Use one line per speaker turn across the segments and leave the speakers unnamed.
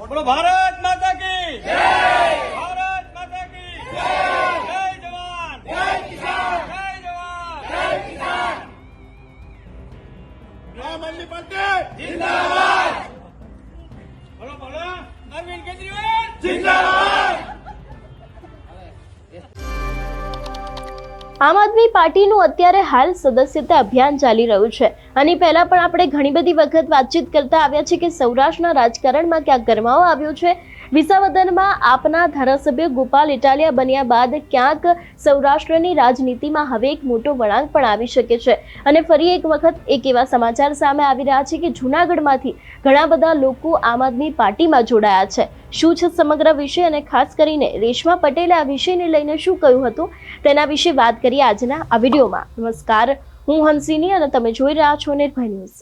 बोलो भारत माता की जय, भारत माता की जय, जय जवान, जय किसान, जय जवान, जय किसान। आम आदमी पार्टी जिंदाबाद। बोलो बोलो अरविंद केजरीवाल जिंदाबाद।
આમ આદમી પાર્ટીનું અત્યારે હાલ સદસ્યતા અભિયાન ચાલી રહ્યું છે અને પહેલા પણ આપણે ઘણી બધી વખત વાતચીત કરતા આવ્યા છે કે સૌરાષ્ટ્રના રાજકારણમાં ક્યાંક ગરમાવો આવ્યો છે। વિસાવદરમાં આપના ધારાસભ્ય ગોપાલ ઇટાલિયા બન્યા બાદ ક્યાંક સૌરાષ્ટ્રની રાજનીતિમાં હવે એક મોટો વળાંક પણ આવી શકે છે અને ફરી એક વખત એક એવા સમાચાર સામે આવી રહ્યા છે કે જૂનાગઢમાંથી ઘણા બધા લોકો આમ આદમી પાર્ટીમાં જોડાયા છે। શું છે સમગ્ર વિષય અને ખાસ કરીને રેશમા પટેલે આ વિષયને લઈને શું કહ્યું હતું તેના વિશે વાત કરીએ આજના આ વિડીયોમાં। નમસ્કાર, હું હંસિની અને તમે જોઈ રહ્યા છો નિર્ભય ન્યૂઝ।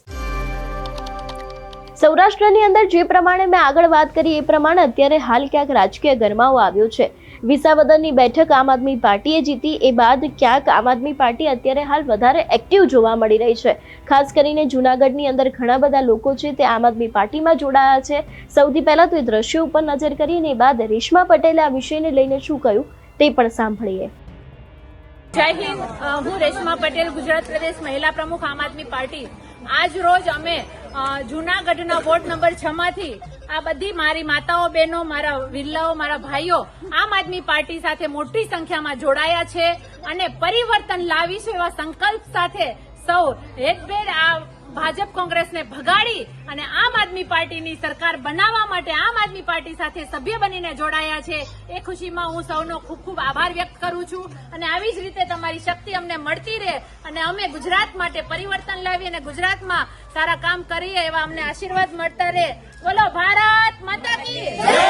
સૌરાષ્ટ્રની અંદર જે પ્રમાણે મેં આગળ વાત કરી એ પ્રમાણે અત્યારે હાલ ક્યાંક રાજકીય ગરમાવો આવ્યો છે। વિસાવદરની બેઠક આમ આદમી પાર્ટીએ જીતી એ બાદ ક્યાંક આમ આદમી પાર્ટી અત્યારે હાલ વધારે એક્ટિવ જોવા મળી રહી છે। ખાસ કરીને જૂનાગઢની અંદર ઘણા બધા લોકો છે તે આમ આદમી પાર્ટીમાં જોડાયા છે। સૌથી પહેલા તો એ દ્રશ્યો ઉપર નજર કરીને એ બાદ રેશમા પટેલે આ વિષયને લઈને શું કહ્યું તે પણ સાંભળીએ।
જય હિન્દ, હું રેશમા પટેલ, ગુજરાત પ્રદેશ મહિલા પ્રમુખ આમ આદમી પાર્ટી। આજ રોજ અમે જૂનાગઢના વોર્ડ નંબર 6 માંથી આ બધી મારી માતાઓ, બહેનો, મારા વિરલાઓ, મારા ભાઈઓ આમ આદમી પાર્ટી સાથે મોટી સંખ્યામાં જોડાયા છે અને પરિવર્તન લાવીશું એવા સંકલ્પ સાથે સૌ હેતભેર આ ભાજપ કોંગ્રેસને ભગાડી અને આમ આદમી પાર્ટીની સરકાર બનાવવા માટે આમ આદમી પાર્ટી સાથે સભ્ય બનીને જોડાયા છે। એ ખુશીમાં હું સૌનો ખૂબ ખૂબ આભાર વ્યક્ત કરું છું અને આવી જ રીતે તમારી શક્તિ અમને મળતી રહે અને અમે ગુજરાત માટે પરિવર્તન લાવી અને ગુજરાતમાં સારા કામ કરીએ એવા અમને આશીર્વાદ મળતા રહે। બોલો ભારત માતા કી જય।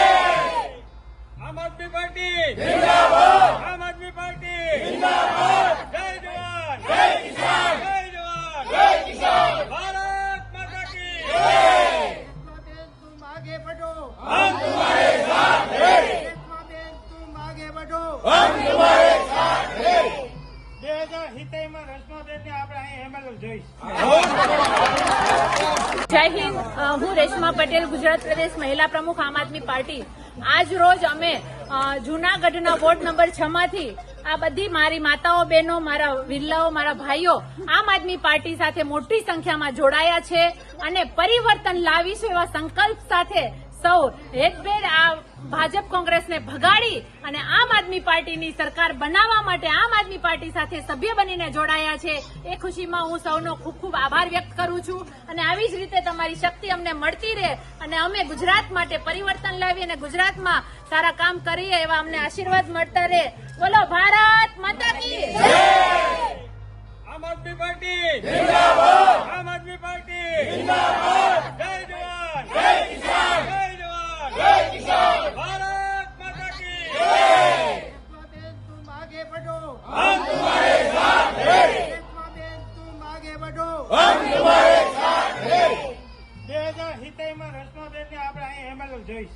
आम आदमी पार्टी जिंदाबाद, आम आदमी पार्टी जिंदाबाद, जय जवान, जय किसान, जय जवान, जय किसान। भारत माता की जय।
तुम आगे बढ़ो,
हम तुम्हारे साथ हैं।
तुम आगे बढ़ो,
हम तुम्हारे साथ हैं। 2070 में રસમાબેનને આપણે અહીં એમએલએ જોઈશ।
જય હિન્દ, હું રેશમા પટેલ, ગુજરાત પ્રદેશ મહિલા પ્રમુખ આમ આદમી પાર્ટી। આજ રોજ અમે જૂનાગઢના વોર્ડ નંબર 6 માંથી આ બધી મારી માતાઓ, બહેનો, મારા વિરલાઓ, મારા ભાઈઓ આમ આદમી પાર્ટી સાથે મોટી સંખ્યામાં જોડાયા છે અને પરિવર્તન લાવીશું એવા સંકલ્પ સાથે સૌ હેતભેર આ ભાજપ કોંગ્રેસને ભગાડી અને આમ આદમી પાર્ટીની સરકાર બનાવવા માટે આમ આદમી પાર્ટી સાથે સભ્ય બનીને જોડાયા છે। એ ખુશીમાં હું સૌનો ખૂબ ખૂબ આભાર વ્યક્ત કરું છું અને આવી જ રીતે તમારી શક્તિ અમને મળતી રહે અને અમે ગુજરાત માટે પરિવર્તન લાવી અને ગુજરાતમાં સારા કામ કરીએ એવા અમને આશીર્વાદ મળતા રહે। બોલો ભારત માતા કી જય।
आम आदमी पार्टी जिंदाबाद, आम आदमी पार्टी जिंदाबाद, जय जवान, जय किसान, जय जवान, जय किसान। भारत माता की जय।
तुम आगे बढ़ो,
हम तुम्हारे साथ हैं।
तुम आगे बढ़ो,
हम तुम्हारे साथ हैं। 2070 में રસમાબેનને આપણે અહીં એમએલએ જોઈશ।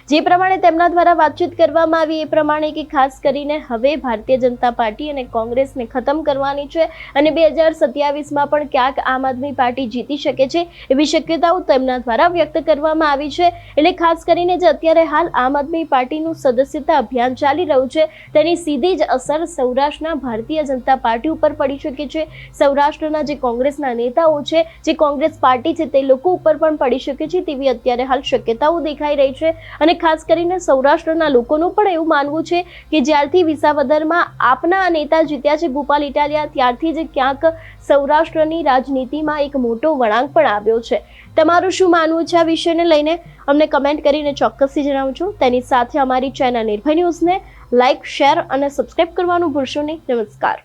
જે પ્રમાણે તેમના દ્વારા વાતચીત કરવામાં આવી એ પ્રમાણે કે ખાસ કરીને હવે ભારતીય જનતા પાર્ટી અને કોંગ્રેસને ખતમ કરવાની છે અને 2027માં પણ ક્યાંક આમ આદમી પાર્ટી જીતી શકે છે એવી શક્યતાઓ તેમના દ્વારા વ્યક્ત કરવામાં આવી છે। એટલે ખાસ કરીને જે અત્યારે હાલ આમ આદમી પાર્ટીનું સદસ્યતા અભિયાન ચાલી રહ્યું છે તેની સીધી જ અસર સૌરાષ્ટ્રના ભારતીય જનતા પાર્ટી ઉપર પડી શકે છે। સૌરાષ્ટ્રના જે કોંગ્રેસના નેતાઓ છે, જે કોંગ્રેસ પાર્ટી છે તે લોકો ઉપર પણ પડી શકે છે તેવી અત્યારે હાલ શક્યતાઓ દેખાઈ રહી છે અને ખાસ કરીને સૌરાષ્ટ્રના લોકોનું પણ એવું માનવું છે કે જ્યારથી વિસાવદરમાં આપના નેતા જીત્યા છે ગોપાલ ઇટાલિયા ત્યારથી જ ક્યાંક સૌરાષ્ટ્રની રાજનીતિમાં એક મોટો વળાંક પણ આવ્યો છે। તમારું શું માનવું છે આ વિષયને લઈને અમને કમેન્ટ કરીને ચોક્કસથી જણાવજો। તેની સાથે અમારી ચેનલ નિર્ભય ન્યૂઝને લાઇક, શેર અને સબસ્ક્રાઇબ કરવાનું ભૂલશો નહીં। નમસ્કાર।